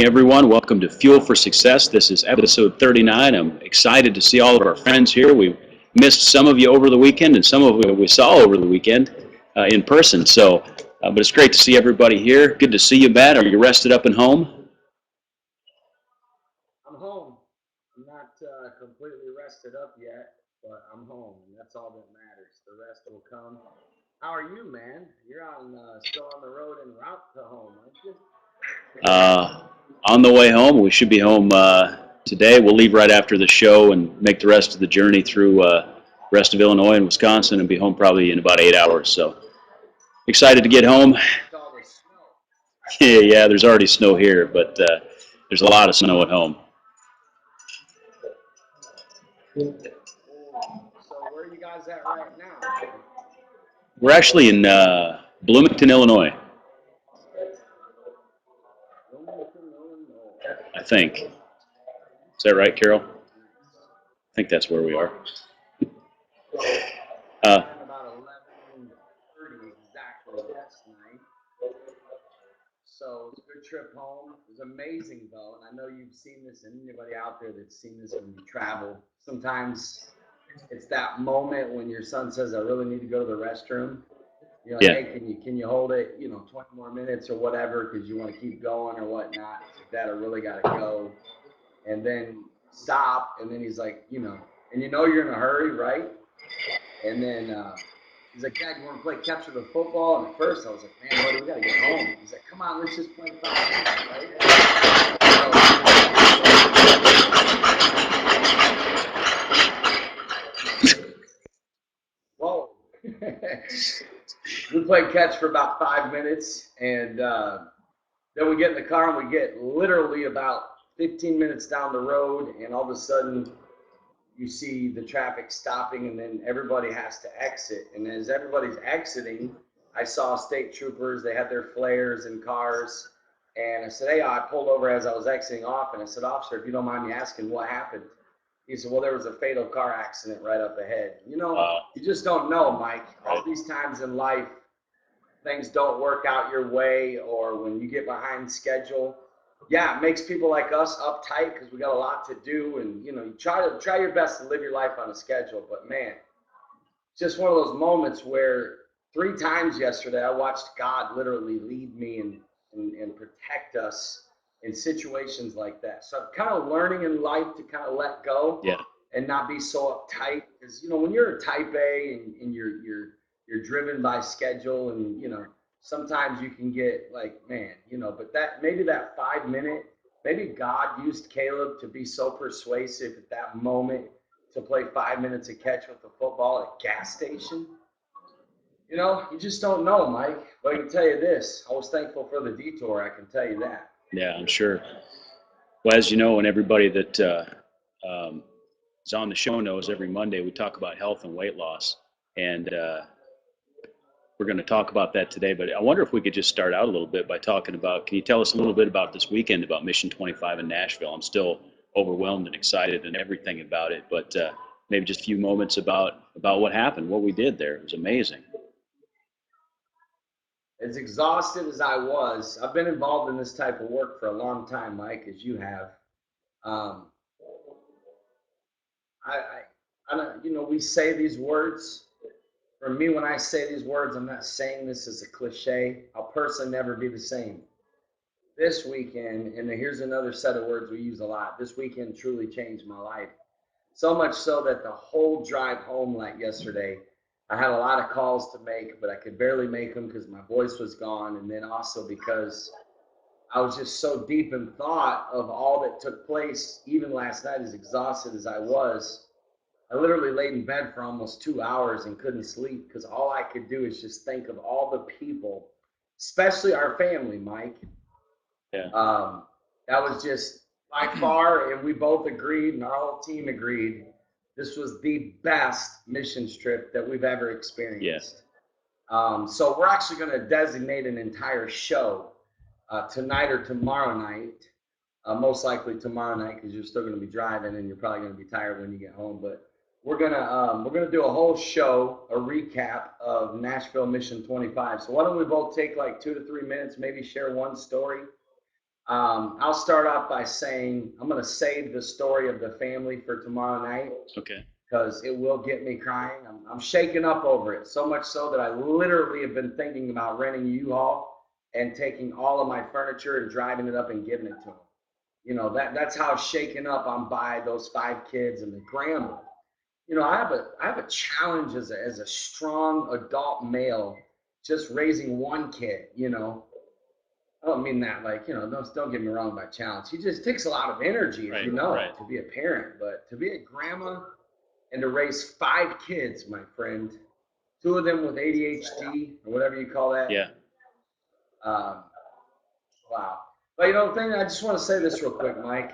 Everyone. Welcome to Fuel for Success. This is episode 39. I'm excited to see all of our friends here. We missed some of you over the weekend, and some of you we saw over the weekend in person. But it's great to see everybody here. Good to see you, Matt. Are you rested up and home? I'm home. I'm not completely rested up yet, but I'm home, and that's all that matters. The rest will come. How are you, man? You're still on the road en route to home, aren't you? Uh, on the way home. We should be home today. We'll leave right after the show and make the rest of the journey through rest of Illinois and Wisconsin and be home probably in about 8 hours. So excited to get home. All the snow. Yeah, there's already snow here, but there's a lot of snow at home. So where are you guys at right now? We're actually in Bloomington, Illinois, Wilmington, Illinois. I think. Is that right, Carol? Nice. I think that's where we are. I Uh, ran about 11:30 exactly last night. So it's a good trip home. It was amazing though, and I know you've seen this, and anybody out there that's seen this when you travel. Sometimes it's that moment when your son says, "I really need to go to the restroom." You're like, yeah, "Hey, can you hold it? 20 more minutes or whatever, because you want to keep going or whatnot." Dad, I really gotta go, and then stop, and then he's like, and you're in a hurry, right? And then he's like, "Dad, you want to play catch with the football?" And at first I was like, "Man, buddy, we got to get home." He's like, "Come on, let's just play 5 minutes, right?" Whoa. We played catch for about 5 minutes, and then we get in the car and we get literally about 15 minutes down the road, and all of a sudden you see the traffic stopping, and then everybody has to exit. And as everybody's exiting, I saw state troopers. They had their flares and cars. And I said, "Hey," I pulled over as I was exiting off, and I said, "Officer, if you don't mind me asking, what happened?" He said, "Well, there was a fatal car accident right up ahead." You just don't know, Mike. All right. these times in life, things don't work out your way, or when you get behind schedule. Yeah, it makes people like us uptight because we got a lot to do, and you try your best to live your life on a schedule. But man, it's just one of those moments where 3 times yesterday I watched God literally lead me and protect us in situations like that. So I'm kind of learning in life to kind of let go Yeah, and not be so uptight, because when you're a type A and you're driven by schedule, and sometimes you can get like, man, but that maybe that 5 minute, maybe God used Caleb to be so persuasive at that moment to play 5 minutes of catch with the football at a gas station. You just don't know, Mike. But I can tell you this: I was thankful for the detour. I can tell you that. yeah, I'm sure. Well, as you know, and everybody that um, is on the show knows, every Monday we talk about health and weight loss. And we're going to talk about that today. But I wonder if we could just start out a little bit by talking about, can you tell us a little bit about this weekend, about Mission 25 in Nashville? I'm still overwhelmed and excited and everything about it, but maybe just a few moments about what happened, what we did there. It was amazing. As exhausted as I was, I've been involved in this type of work for a long time, Mike, as you have. Um, I don't, we say these words. For me, when I say these words, I'm not saying this as a cliche. I'll personally never be the same. This weekend, and here's another set of words we use a lot. This weekend truly changed my life. So much so that the whole drive home, like yesterday, I had a lot of calls to make, but I could barely make them because my voice was gone. And then also because I was just so deep in thought of all that took place, even last night, as exhausted as I was. I literally laid in bed for almost 2 hours and couldn't sleep because all I could do is just think of all the people, especially our family, Mike. Yeah. Um, that was just by far, and we both agreed, and our whole team agreed, this was the best mission trip that we've ever Yeah. experienced. So we're actually going to designate an entire show tonight or tomorrow night. Most likely tomorrow night, because you're still going to be driving and you're probably going to be tired when you get home. But we're gonna do a whole show, a recap of Nashville Mission 25. So why don't we both take like 2 to 3 minutes, maybe share one story. I'll start off by saying I'm going to save the story of the family for tomorrow night Okay. because it will get me crying. I'm shaken up over it, so much so that I literally have been thinking about renting a U-Haul and taking all of my furniture and driving it up and giving it to them. You know, that's how shaken up I'm by those 5 kids and the grandma. You know, I have a challenge as a strong adult male just raising one kid, you know. I don't mean that like, you know, don't get me wrong by challenge. It just takes a lot of energy, as Right. you know, Right. to be a parent. But to be a grandma and to raise 5 kids, my friend, 2 of them with ADHD or whatever you call that. Yeah. Um, wow. But you know, the thing, I just want to say this real quick, Mike.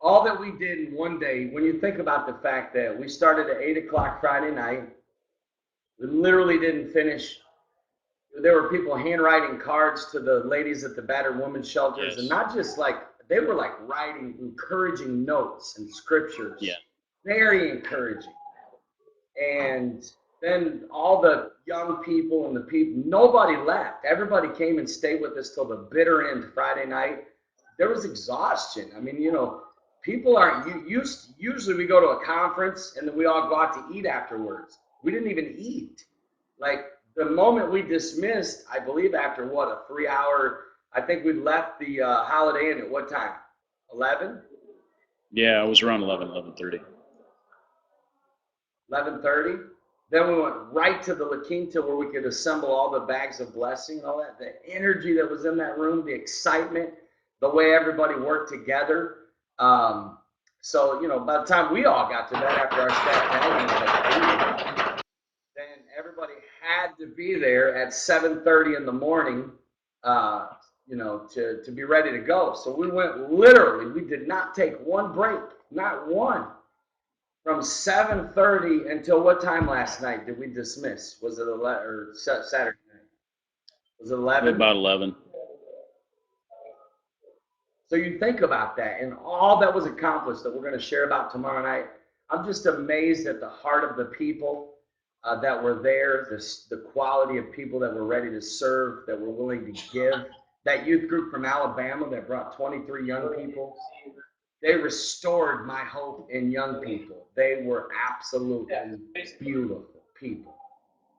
All that we did in one day, when you think about the fact that we started at 8 o'clock Friday night, we literally didn't finish. There were people handwriting cards to the ladies at the battered women's shelters, and Yes. not just like they were like writing encouraging notes and scriptures, Yeah. very encouraging. And then all the young people and the people, nobody left. Everybody came and stayed with us till the bitter end Friday night. There was exhaustion. I mean, you know, people aren't usually we go to a conference and then we all go out to eat afterwards. We didn't even eat. Like the moment we dismissed, I believe after what, a 3 hour, I think we left the Holiday Inn at what time? 11? Yeah. It was around 11:30. 11:30. Then we went right to the La Quinta where we could assemble all the bags of blessing and all that. The energy that was in that room, the excitement, the way everybody worked together. So, you know, by the time we all got to bed after our staff gathering was like 8, then everybody had to be there at 7:30 in the morning, you know, to be ready to go. So we went literally, we did not take one break, not one. From 7:30 until what time last night did we dismiss? Was it 11 or Saturday night? Was it 11? About 11. So you think about that and all that was accomplished that we're going to share about tomorrow night. I'm just amazed at the heart of the people that were there, the quality of people that were ready to serve, that were willing to give. That youth group from Alabama that brought 23 young people, they restored my hope in young people. They were absolutely beautiful people.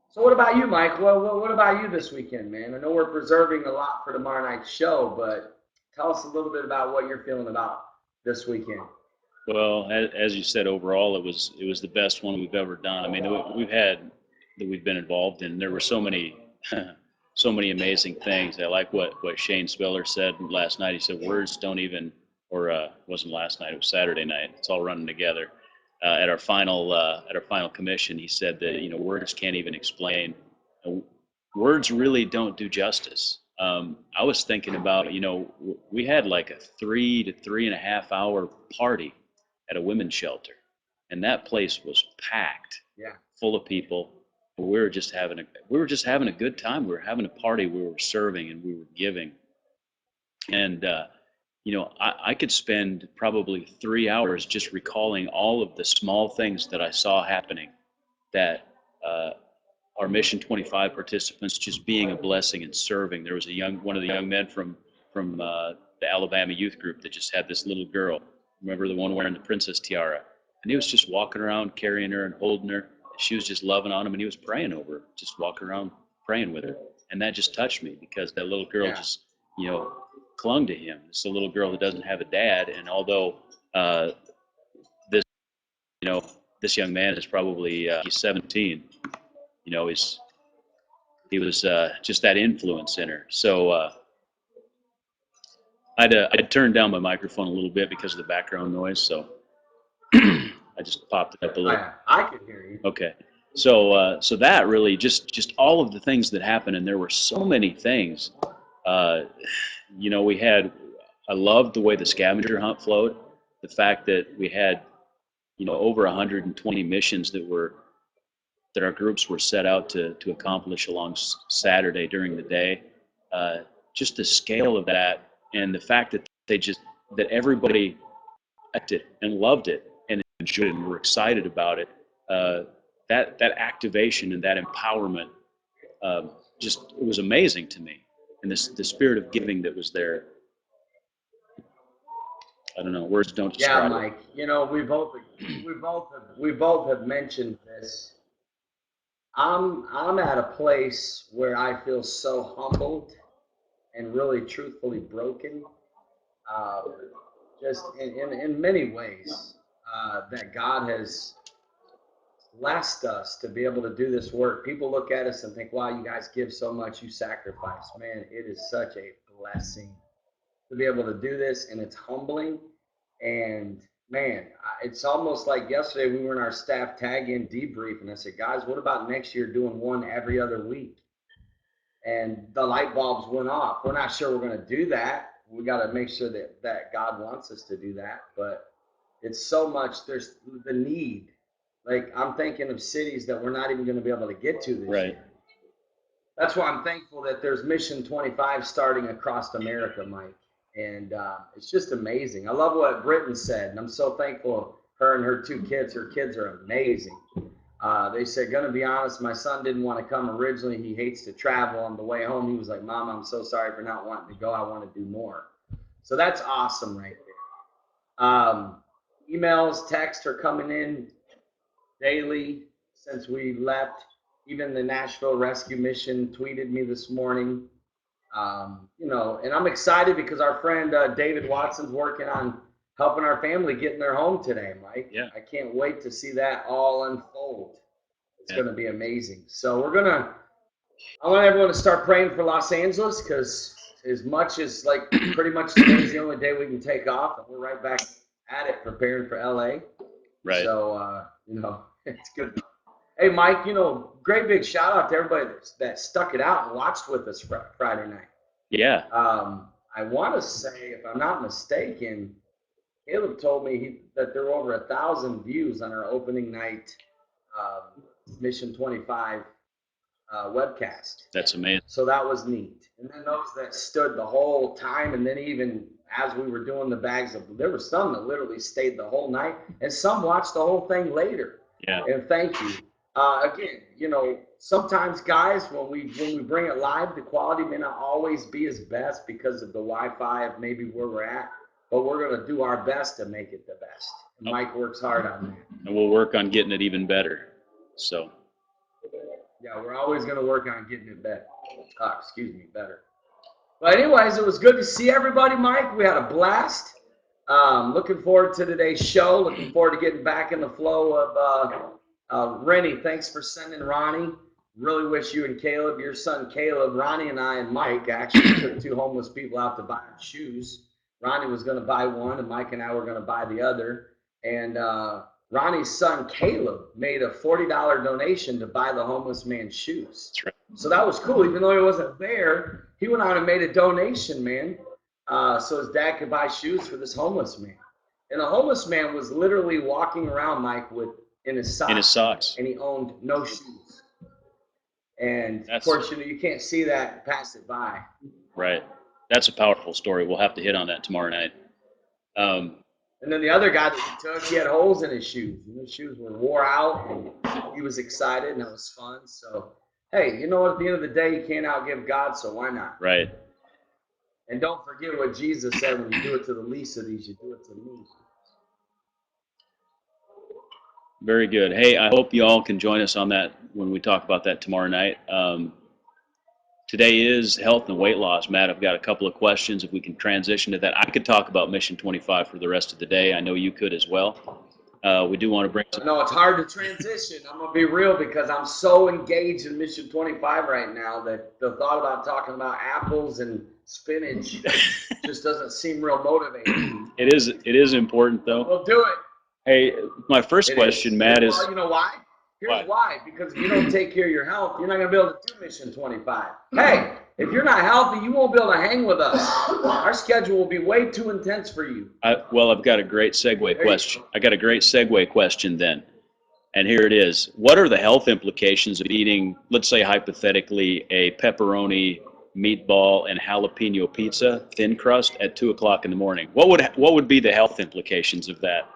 So what about you, Mike? What about you this weekend, man? I know we're preserving a lot for tomorrow night's show, but tell us a little bit about what you're feeling about this weekend. Well, as you said, overall, it was the best one we've ever done. I mean, we've had that we've been involved in. There were so many, so many amazing things. I like what Shane Spiller said last night. He said words don't even, or wasn't last night. It was Saturday night. It's all running together. At our final commission, he said that words can't even explain. Words really don't do justice. I was thinking about we had like a 3 to 3.5 hour party at a women's shelter, and that place was packed, Yeah. full of people. We were just having a good time. We were having a party. We were serving and we were giving, and I could spend probably 3 hours just recalling all of the small things that I saw happening. That our Mission 25 participants just being a blessing and serving. There was one of the young men from the Alabama youth group that just had this little girl. Remember the one wearing the princess tiara? And he was just walking around carrying her and holding her. She was just loving on him, and he was praying over her, just walking around praying with her. And that just touched me because that little girl just clung to him. It's a little girl that doesn't have a dad, and although this this young man is probably he's 17. He was just that influence in her. So I'd turned down my microphone a little bit because of the background noise. So I just popped it up a little. I can hear you. Okay. So that really just all of the things that happened, and there were so many things. I loved the way the scavenger hunt flowed. The fact that we had over 120 missions that our groups were set out to accomplish along Saturday during the day. Just the scale of that, and the fact that that everybody liked it and loved it and enjoyed it and were excited about it. That activation and that empowerment, it was amazing to me, and the spirit of giving that was there. I don't know. Words don't Yeah, describe it. Mike. You know, we both have mentioned this. I'm at a place where I feel so humbled and really truthfully broken, uh, just in many ways, that God has blessed us to be able to do this work. People look at us and think, wow, you guys give so much, you sacrifice. Man, it is such a blessing to be able to do this, and it's humbling. And man, it's almost like yesterday we were in our staff tag in debrief, and I said, guys, what about next year doing one every other week? And the light bulbs went off. We're not sure we're going to do that. We got to make sure that God wants us to do that. But it's so much, there's the need. Like, I'm thinking of cities that we're not even going to be able to get to this Right. year. That's why I'm thankful that there's Mission 25 starting across America, Mike. And it's just amazing. I love what Britton said, and I'm so thankful her and her two kids. Her kids are amazing. They said, gonna be honest, my son didn't want to come originally. He hates to travel. On the way home, he was like, Mom, I'm so sorry for not wanting to go. I want to do more. So that's awesome right there. Emails, texts are coming in daily since we left. Even the Nashville Rescue Mission tweeted me this morning. You know, and I'm excited because our friend David Watson's working on helping our family get in their home today, Mike. Yeah. I can't wait to see that all unfold. It's Yeah. going to be amazing. So I want everyone to start praying for Los Angeles, because as much as like pretty much today's the only day we can take off, and we're right back at it preparing for LA. Right. So, you know, it's good. Hey, Mike, you know, great big shout out to everybody that stuck it out and watched with us Friday night. Yeah. I want to say, if I'm not mistaken, Caleb told me that there were over 1,000 views on our opening night Mission 25 webcast. That's amazing. So that was neat. And then those that stood the whole time, and then even as we were doing the bags of, there were some that literally stayed the whole night, and some watched the whole thing later. Yeah. And thank you. Again, you know, sometimes guys, when we bring it live, the quality may not always be as best because of the Wi-Fi of maybe where we're at, but we're going to do our best to make it the best. And Mike works hard on that. And we'll work on getting it even better. So. Yeah, we're always going to work on getting it better. Better. But anyways, it was good to see everybody, Mike. We had a blast. Looking forward to today's show. Looking forward to getting back in the flow of Rennie. Thanks for sending Ronnie. Really wish you and Caleb, your son Caleb, Ronnie and I and Mike actually took 2 homeless people out to buy shoes. Ronnie was going to buy one, and Mike and I were going to buy the other. And Ronnie's son Caleb made a $40 donation to buy the homeless man's shoes. That's right. So that was cool. Even though he wasn't there, he went out and made a donation, man, so his dad could buy shoes for this homeless man. And the homeless man was literally walking around, Mike, in his socks. And he owned no shoes. And of course, you know, you can't see that and pass it by. Right. That's a powerful story. We'll have to hit on that tomorrow night. And then the other guy that he took, he had holes in his shoes. And his shoes were wore out, and he was excited, and it was fun. So, hey, you know what? At the end of the day, you can't outgive God, so why not? Right. And don't forget what Jesus said: when you do it to the least of these, you do it to me. Very good. Hey, I hope you all can join us on that when we talk about that tomorrow night. Today is health and weight loss. Matt, I've got a couple of questions. If we can transition to that, I could talk about Mission 25 for the rest of the day. I know you could as well. We do want to bring some. No, it's hard to transition. I'm going to be real, because I'm so engaged in Mission 25 right now that the thought about talking about apples and spinach just doesn't seem real motivating. It is important, though. We'll do it. Hey, my first question, Matt, is. Well, you know why? Here's why. Because if you don't take care of your health, you're not going to be able to do Mission 25. Hey, if you're not healthy, you won't be able to hang with us. Our schedule will be way too intense for you. Well, I've got a great segue question. I got a great segue question then. And here it is. What are the health implications of eating, let's say hypothetically, a pepperoni, meatball, and jalapeno pizza, thin crust, at 2 o'clock in the morning? What would be the health implications of that?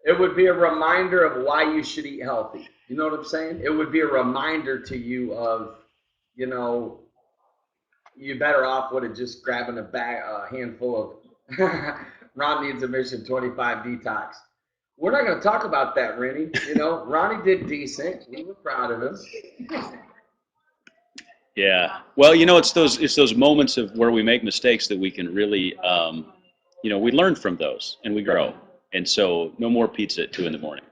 It would be a reminder of why you should eat healthy. You know what I'm saying? It would be a reminder to you of, you know, you're better off with it just grabbing a handful of Ron needs a Mission 25 detox. We're not going to talk about that, Rennie. You know, Ronnie did decent. We were proud of him. Yeah. Well, you know, it's those moments of where we make mistakes that we can really, you know, we learn from those and we grow. And so, no more pizza at 2 in the morning.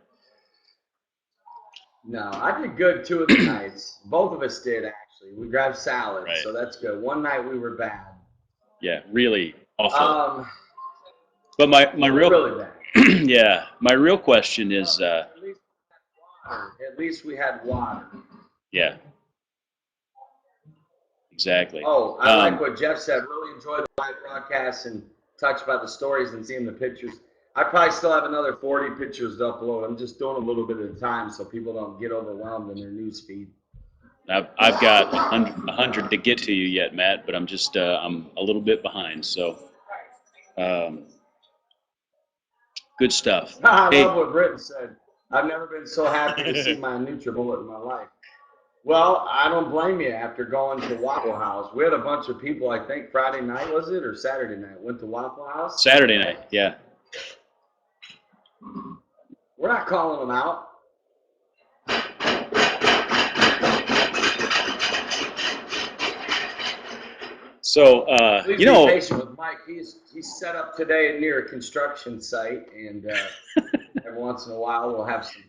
No, I did good 2 of the nights. Both of us did, actually. We grabbed salads, Right. so that's good. One night we were bad. Yeah, really awful. But my we were real really bad. yeah, my real question is At least we had water. yeah, exactly. Oh, I like what Jeff said. Really enjoyed the live broadcast and touched by the stories and seeing the pictures. I probably still have another 40 pictures to upload. I'm just doing a little bit at a time so people don't get overwhelmed in their news feed. I've got 100 to get to you yet, Matt, but I'm just I'm a little bit behind. So, good stuff. I Hey, love what Britton said. I've never been so happy to see my NutriBullet in my life. Well, I don't blame you after going to Waffle House. We had a bunch of people, I think Friday night, was it, or Saturday night, went to Waffle House? Saturday night, yeah. We're not calling them out. So, Please you know, be patient with Mike. He's set up today near a construction site, and every once in a while we'll have some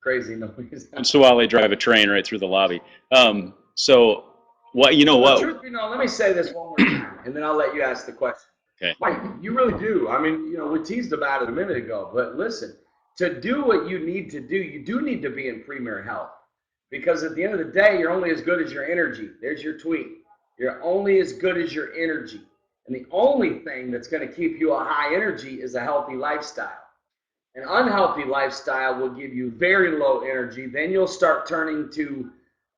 crazy noise. once in a while they drive a train right through the lobby. So, what you know Well, what? the truth be known, let me say this one more time, and then I'll let you ask the question. Okay. Mike, you really do. I mean, you know, we teased about it a minute ago, but listen, to do what you need to do, you do need to be in premier health. Because at the end of the day, you're only as good as your energy. There's your tweet. You're only as good as your energy. And the only thing that's going to keep you a high energy is a healthy lifestyle. An unhealthy lifestyle will give you very low energy. Then you'll start turning to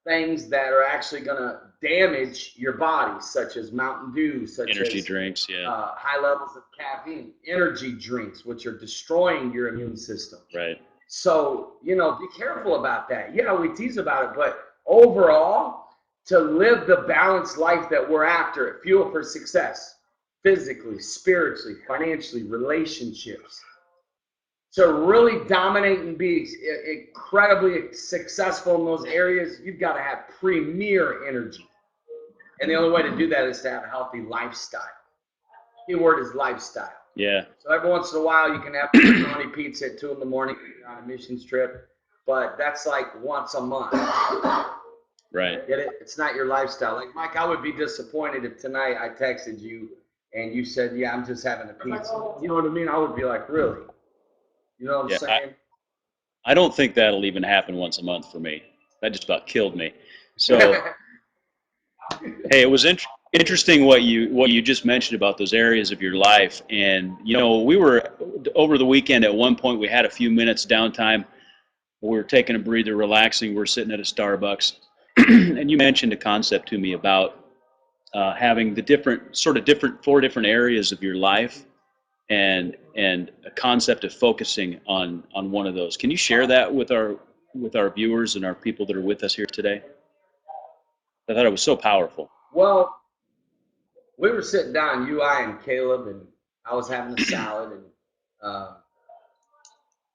things that are actually going to damage your body, such as Mountain Dew, such Energy as drinks, yeah. high levels of caffeine, energy drinks, which are destroying your immune system. Right. So, you know, be careful about that. Yeah, we tease about it, but overall, to live the balanced life that we're after, fuel for success, physically, spiritually, financially, relationships, to really dominate and be incredibly successful in those areas, you've got to have premier energy. And the only way to do that is to have a healthy lifestyle. Key word is lifestyle. Yeah. So every once in a while, you can have pepperoni pizza at 2 in the morning on a missions trip, but that's like once a month. Right. Get it? It's not your lifestyle. Like, Mike, I would be disappointed if tonight I texted you and you said, yeah, I'm just having a pizza. You know what I mean? I would be like, really? You know what I'm saying? I don't think that'll even happen once a month for me. That just about killed me. So, hey, it was interesting what you just mentioned about those areas of your life. And, you know, we were over the weekend at one point, we had a few minutes downtime. We were taking a breather, relaxing. We're sitting at a Starbucks. And you mentioned a concept to me about having the 4 different areas of your life and a concept of focusing on one of those. Can you share that with our viewers and our people that are with us here today? I thought it was so powerful. Well, we were sitting down, you, I, and Caleb, and I was having a salad, and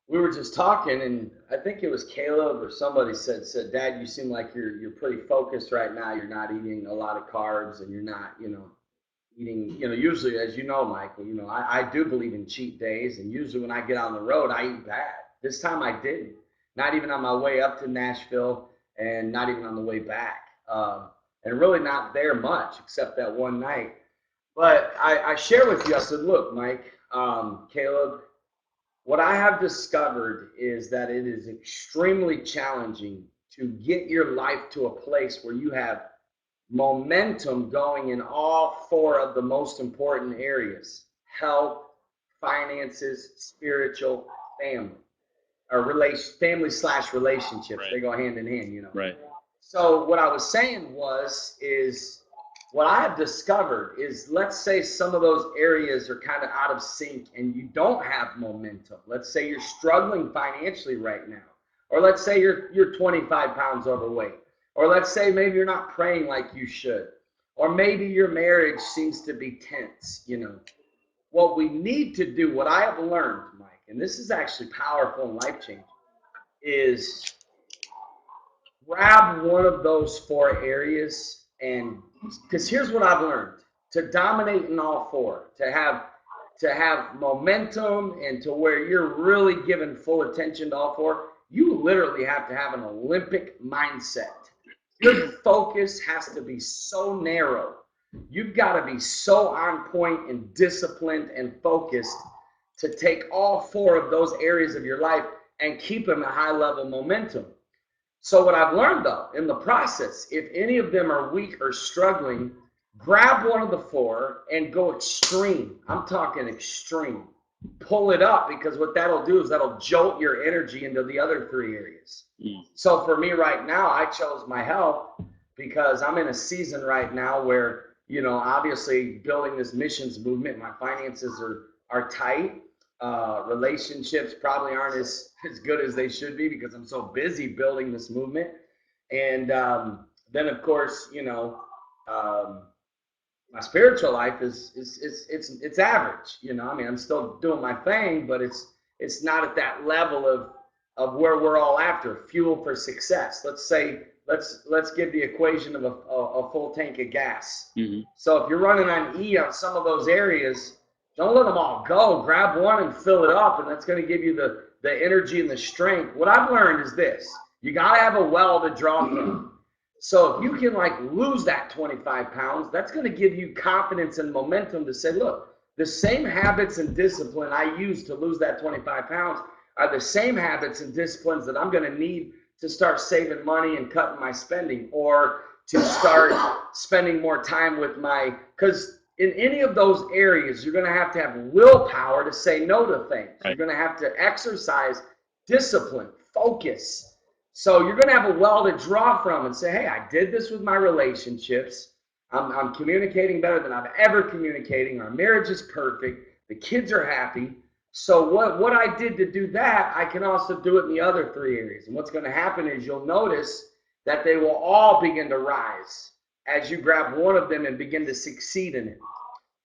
we were just talking, and I think it was Caleb or somebody said, Dad, you seem like you're pretty focused right now. You're not eating a lot of carbs, and you're not, you know, eating, you know, usually, as you know, Michael, you know, I do believe in cheat days, and usually when I get on the road, I eat bad. This time I didn't. Not even on my way up to Nashville, and not even on the way back. And really not there much, except that one night. But I share with you, I said, look, Mike, Caleb, what I have discovered is that it is extremely challenging to get your life to a place where you have momentum going in all 4 of the most important areas: health, finances, spiritual, family, or family/relationships. Right. They go hand in hand, you know. Right. So what I was saying is what I have discovered is, let's say some of those areas are kind of out of sync and you don't have momentum. Let's say you're struggling financially right now, or let's say you're 25 pounds overweight, or let's say maybe you're not praying like you should, or maybe your marriage seems to be tense, you know. what we need to do, what I have learned, Mike, and this is actually powerful and life-changing, is grab one of those 4 areas, and because here's what I've learned: to dominate in all 4, to have momentum, and to where you're really giving full attention to all 4, you literally have to have an Olympic mindset. Your focus has to be so narrow. You've got to be so on point and disciplined and focused to take all 4 of those areas of your life and keep them at high level momentum. So what I've learned, though, in the process, if any of them are weak or struggling, grab one of the 4 and go extreme. I'm talking extreme. Pull it up, because what that'll do is that'll jolt your energy into the other 3 areas. So for me right now, I chose my health because I'm in a season right now where, obviously building this missions movement, my finances are tight. Relationships probably aren't as good as they should be because I'm so busy building this movement. And then of course, my spiritual life it's average. I'm still doing my thing, but it's not at that level of where we're all after, fuel for success. Let's give the equation of a full tank of gas. Mm-hmm. So if you're running on E on some of those areas, don't let them all go. Grab one and fill it up, and that's going to give you the energy and the strength. What I've learned is this: you got to have a well to draw from. So if you can lose that 25 pounds, that's going to give you confidence and momentum to say, look, the same habits and discipline I used to lose that 25 pounds are the same habits and disciplines that I'm going to need to start saving money and cutting my spending, or to start spending more time with because in any of those areas, you're going to have willpower to say no to things. Right. You're going to have to exercise discipline, focus. So you're going to have a well to draw from and say, hey, I did this with my relationships. I'm communicating better than I've ever communicating. Our marriage is perfect. The kids are happy. So what I did to do that, I can also do it in the other 3 areas. And what's going to happen is you'll notice that they will all begin to rise as you grab one of them and begin to succeed in it.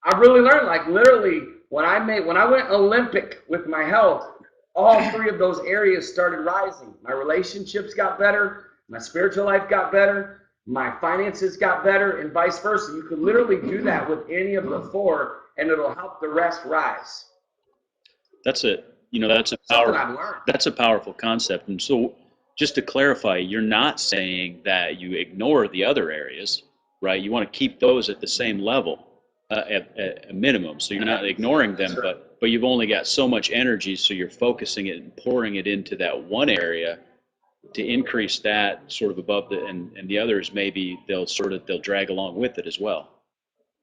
I've really learned, literally, when I went Olympic with my health, all 3 of those areas started rising. My relationships got better, my spiritual life got better, my finances got better, and vice versa. You could literally do that with any of the 4, and it'll help the rest rise. That's a powerful concept. And so, just to clarify, you're not saying that you ignore the other areas, right? You want to keep those at the same level, at a minimum. So you're not ignoring them, but you've only got so much energy, so you're focusing it and pouring it into that one area to increase that sort of above and the others, maybe they'll drag along with it as well.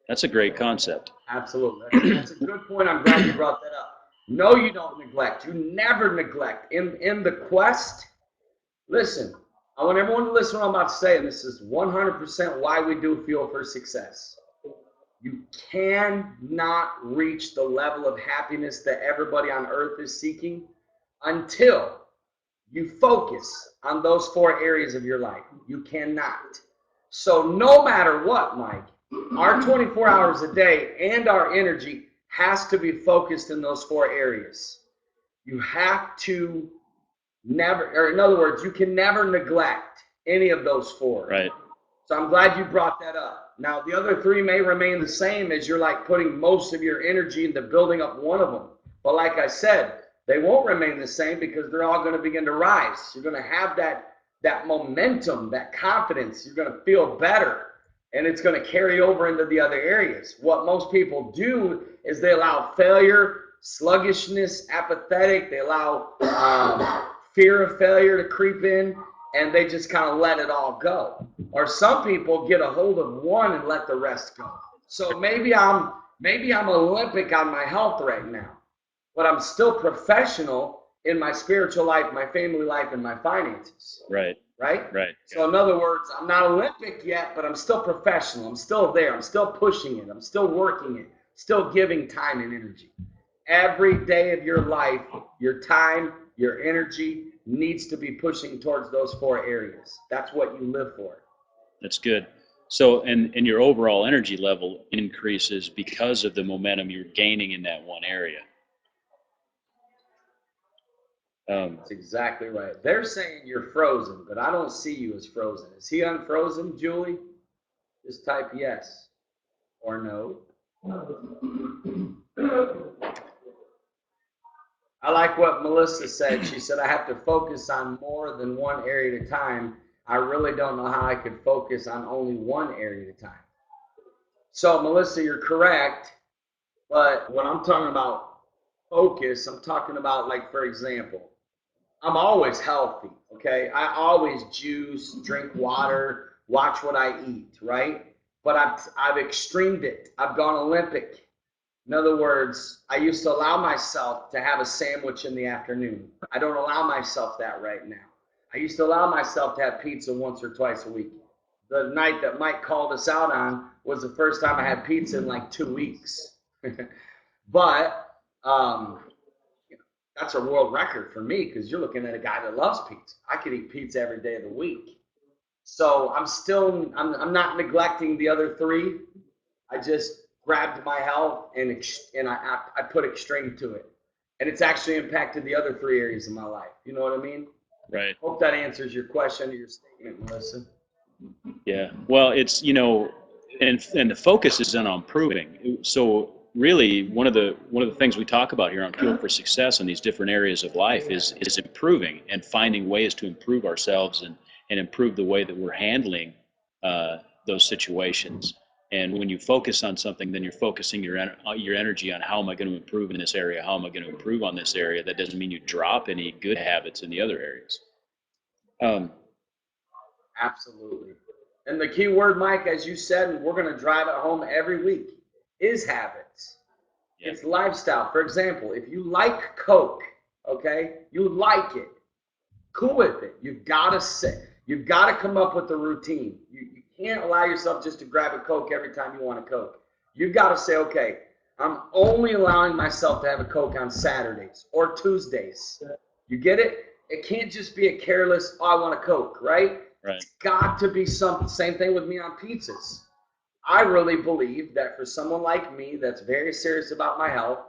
That's a great concept. Absolutely. That's a good point. I'm glad you brought that up. No, you don't neglect. You never neglect. In the quest, listen, I want everyone to listen to what I'm about to say, and this is 100% why we do Fuel for Success. You cannot reach the level of happiness that everybody on earth is seeking until you focus on those 4 areas of your life. You cannot. So no matter what, Mike, our 24 hours a day and our energy has to be focused in those 4 areas. You have to in other words, you can never neglect any of those 4. Right. So I'm glad you brought that up. Now, the other 3 may remain the same as you're putting most of your energy into building up one of them. But like I said, they won't remain the same because they're all going to begin to rise. You're going to have that momentum, that confidence. You're going to feel better, and it's going to carry over into the other areas. What most people do is they allow failure, sluggishness, apathetic. They allow fear of failure to creep in, and they just kind of let it all go. Or some people get a hold of one and let the rest go. So maybe I'm Olympic on my health right now, but I'm still professional in my spiritual life, my family life, and my finances. Right. So in other words, I'm not Olympic yet, but I'm still professional. I'm still there. I'm still pushing it. I'm still working it, still giving time and energy. Every day of your life, your time, your energy needs to be pushing towards those 4 areas. That's what you live for. That's good. So, and your overall energy level increases because of the momentum you're gaining in that one area. That's exactly right. They're saying you're frozen, but I don't see you as frozen. Is he unfrozen, Julie? Just type yes or no. I like what Melissa said. She said, I have to focus on more than one area at a time. I really don't know how I could focus on only one area at a time. So, Melissa, you're correct. But when I'm talking about focus, I'm talking about, like, for example, I'm always healthy, okay? I always juice, drink water, watch what I eat, right? But I've extremed it. I've gone Olympic. In other words, I used to allow myself to have a sandwich in the afternoon. I don't allow myself that right now. I used to allow myself to have pizza once or twice a week. The night that Mike called us out on was the first time I had pizza in like 2 weeks. But that's a world record for me because you're looking at a guy that loves pizza. I could eat pizza every day of the week. So I'm not neglecting the other three. I just grabbed my health and I put extreme to it. And it's actually impacted the other three areas of my life. You know what I mean? Right. Hope that answers your question or your statement, Melissa. Yeah. Well, it's, and the focus is in on proving. So really one of the things we talk about here on Fuel for Success in these different areas of life is improving and finding ways to improve ourselves and improve the way that we're handling those situations. And when you focus on something, then you're focusing your energy on how am I going to improve in this area? How am I going to improve on this area? That doesn't mean you drop any good habits in the other areas. Absolutely. And the key word, Mike, as you said, and we're going to drive it home every week, is habits. Yeah. It's lifestyle. For example, if you like Coke, okay, you like it, cool with it. You've got to come up with a routine. You can't allow yourself just to grab a Coke every time you want a Coke. You've got to say, okay, I'm only allowing myself to have a Coke on Saturdays or Tuesdays. You get it? It can't just be a careless, oh, I want a Coke, right? Right. It's got to be something. Same thing with me on pizzas. I really believe that for someone like me that's very serious about my health,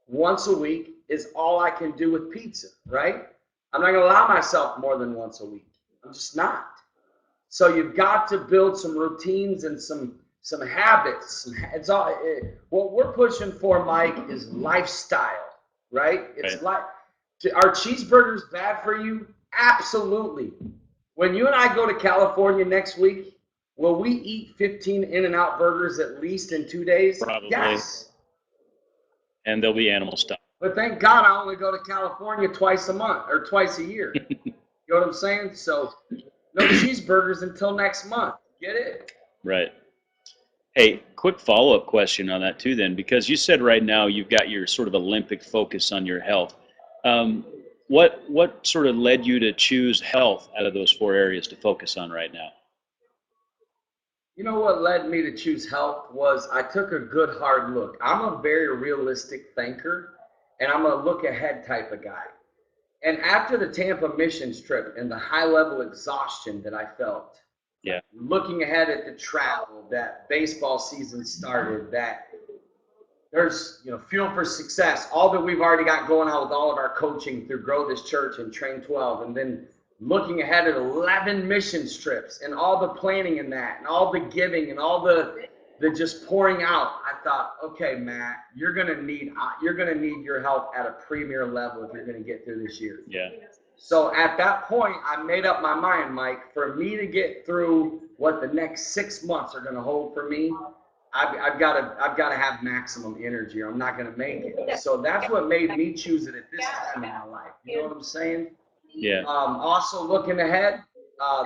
once a week is all I can do with pizza, right? I'm not going to allow myself more than once a week. I'm just not. So you've got to build some routines and some habits. It's all what we're pushing for, Mike, is lifestyle, right? It's like, are cheeseburgers bad for you? Absolutely. When you and I go to California next week, will we eat 15 In-N-Out burgers at least in 2 days? Probably. Yes. And there'll be animal stuff. But thank God I only go to California twice a month or twice a year. You know what I'm saying? So no cheeseburgers until next month. Get it? Right. Hey, quick follow-up question on that too then, because you said right now you've got your sort of Olympic focus on your health. What sort of led you to choose health out of those 4 areas to focus on right now? You know what led me to choose health was I took a good hard look. I'm a very realistic thinker, and I'm a look ahead type of guy. And after the Tampa missions trip and the high level exhaustion that I felt, yeah, looking ahead at the travel, that baseball season started, that there's Fuel for Success, all that we've already got going on with all of our coaching through Grow This Church and Train 12, and then looking ahead at 11 mission trips and all the planning in that and all the giving and all the just pouring out. I thought, okay, Matt, you're gonna need your help at a premier level if you're gonna get through this year. Yeah. So at that point, I made up my mind, Mike, for me to get through what the next 6 months are gonna hold for me. I've got to have maximum energy, or I'm not gonna make it. So that's what made me choose it at this time in my life. You know what I'm saying? Yeah. Also looking ahead,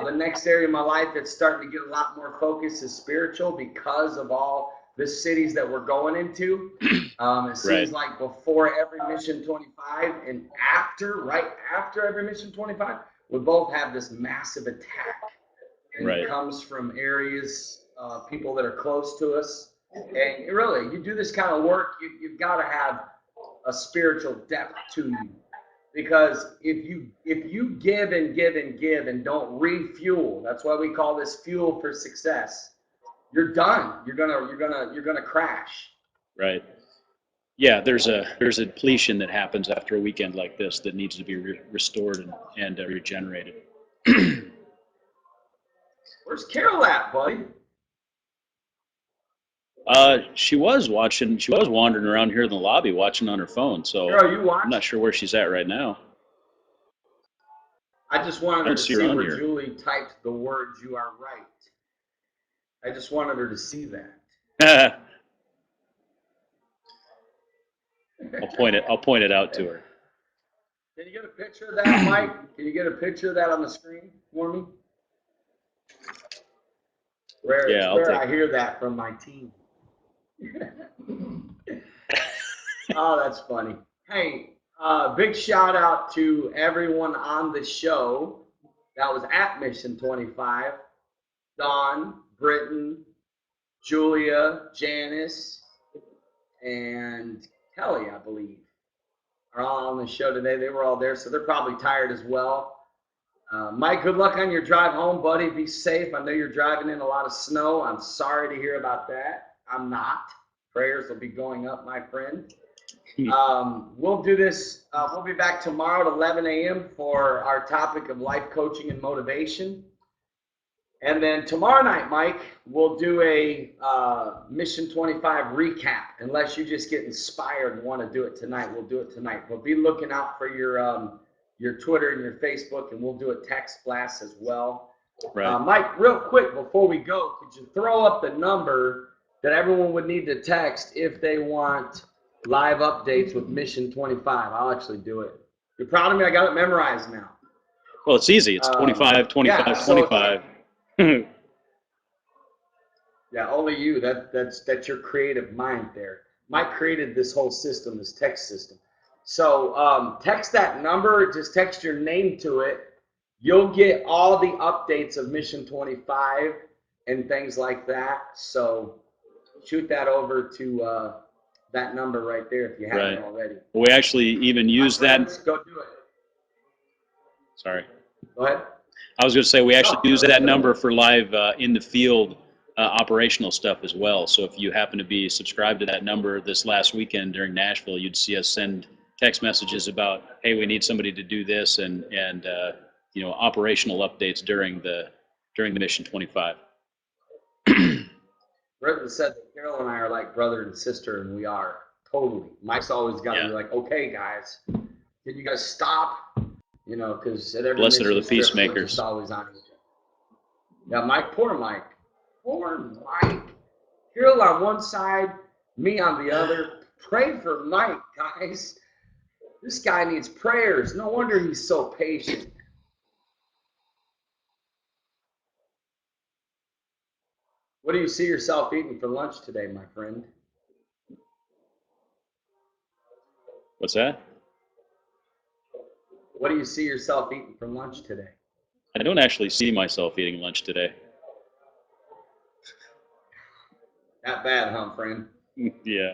the next area of my life that's starting to get a lot more focus is spiritual because of all the cities that we're going into. It seems like before every Mission 25 and right after every Mission 25, we both have this massive attack. And it comes from areas, people that are close to us. And really, you do this kind of work, you've got to have a spiritual depth to you. Because if you give and give and give and don't refuel, that's why we call this Fuel for Success. you're done. You're gonna crash. Right. Yeah, there's a depletion that happens after a weekend like this that needs to be restored and regenerated. Where's Carol at, buddy? She was wandering around here in the lobby watching on her phone. So Carol, you watch? I'm not sure where she's at right now. I just wanted I her don't to see see her on where here. Julie typed the words "you are right." I just wanted her to see that. I'll point it out to her. Can you get a picture of that, Mike? Can you get a picture of that on the screen for me? Yeah, Where I hear that from my team. Oh, that's funny. Hey, big shout out to everyone on the show that was at Mission 25. Dawn, Britton, Julia, Janice, and Kelly, I believe, are all on the show today. They were all there, so they're probably tired as well. Mike, good luck on your drive home, buddy. Be safe. I know you're driving in a lot of snow. I'm sorry to hear about that. I'm not. Prayers will be going up, my friend. We'll do this. We'll be back tomorrow at 11 a.m. for our topic of life coaching and motivation. And then tomorrow night, Mike, we'll do a Mission 25 recap. Unless you just get inspired and want to do it tonight, we'll do it tonight. But be looking out for your Twitter and your Facebook, and we'll do a text blast as well. Right. Mike, real quick before we go, could you throw up the number that everyone would need to text if they want live updates with Mission 25? I'll actually do it. You're proud of me? I got it memorized now. Well, it's easy. It's 25, 25, yeah, so 25. Yeah, only you. That's your creative mind there. Mike created this whole system, this text system. So text that number. Just text your name to it. You'll get all the updates of Mission 25 and things like that. So shoot that over to that number right there if you haven't already. We actually even use that. Go do it. Sorry. Go ahead. I was going to say we actually use that number for live in the field operational stuff as well. So if you happen to be subscribed to that number this last weekend during Nashville, you'd see us send text messages about, hey, we need somebody to do this, and operational updates during the Mission 25. Britton said that Carol and I are like brother and sister, and we are totally. Mike's always got to be like, okay, guys, can you guys stop? Because at every blessed are the trip, peacemakers. It's always on. Yeah, Mike, poor Mike. Poor Mike. Carol on one side, me on the other. Pray for Mike, guys. This guy needs prayers. No wonder he's so patient. What do you see yourself eating for lunch today, my friend? What's that? What do you see yourself eating for lunch today? I don't actually see myself eating lunch today. Not bad, huh, friend? Yeah.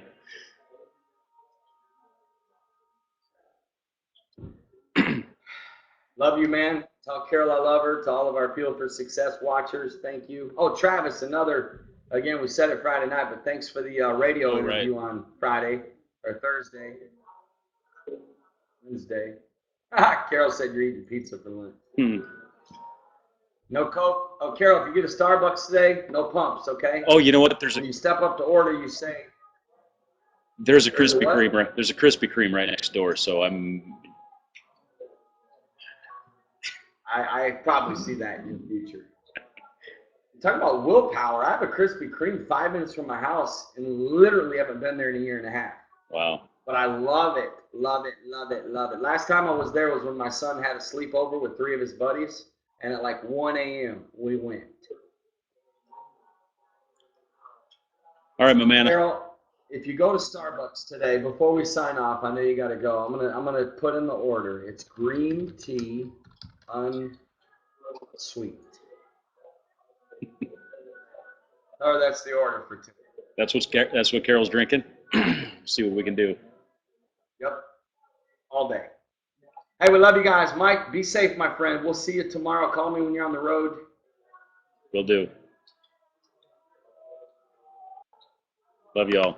Love you, man. Tell Carol I love her. To all of our Fuel for Success watchers, thank you. Oh, Travis, again, we said it Friday night, but thanks for the radio interview on Friday or Thursday. Wednesday. Carol said you're eating pizza for lunch. No Coke. Oh, Carol, if you get a Starbucks today, no pumps, okay? Oh, you know what? When you step up to order, you say. There's a Krispy Kreme. There's a Krispy Kreme right next door, so I probably see that in the future. Talking about willpower, I have a Krispy Kreme 5 minutes from my house and literally haven't been there in a year and a half. Wow. But I love it, love it, love it, love it. Last time I was there was when my son had a sleepover with 3 of his buddies, and at like 1 a.m. we went. All right, my man. Carol, if you go to Starbucks today, before we sign off, I know you got to go. I'm gonna put in the order. It's green tea, unsweet. Oh, that's the order for today. That's what Carol's drinking. See what we can do. Yep. All day. Hey, we love you guys. Mike, be safe, my friend. We'll see you tomorrow. Call me when you're on the road. Will do. Love y'all.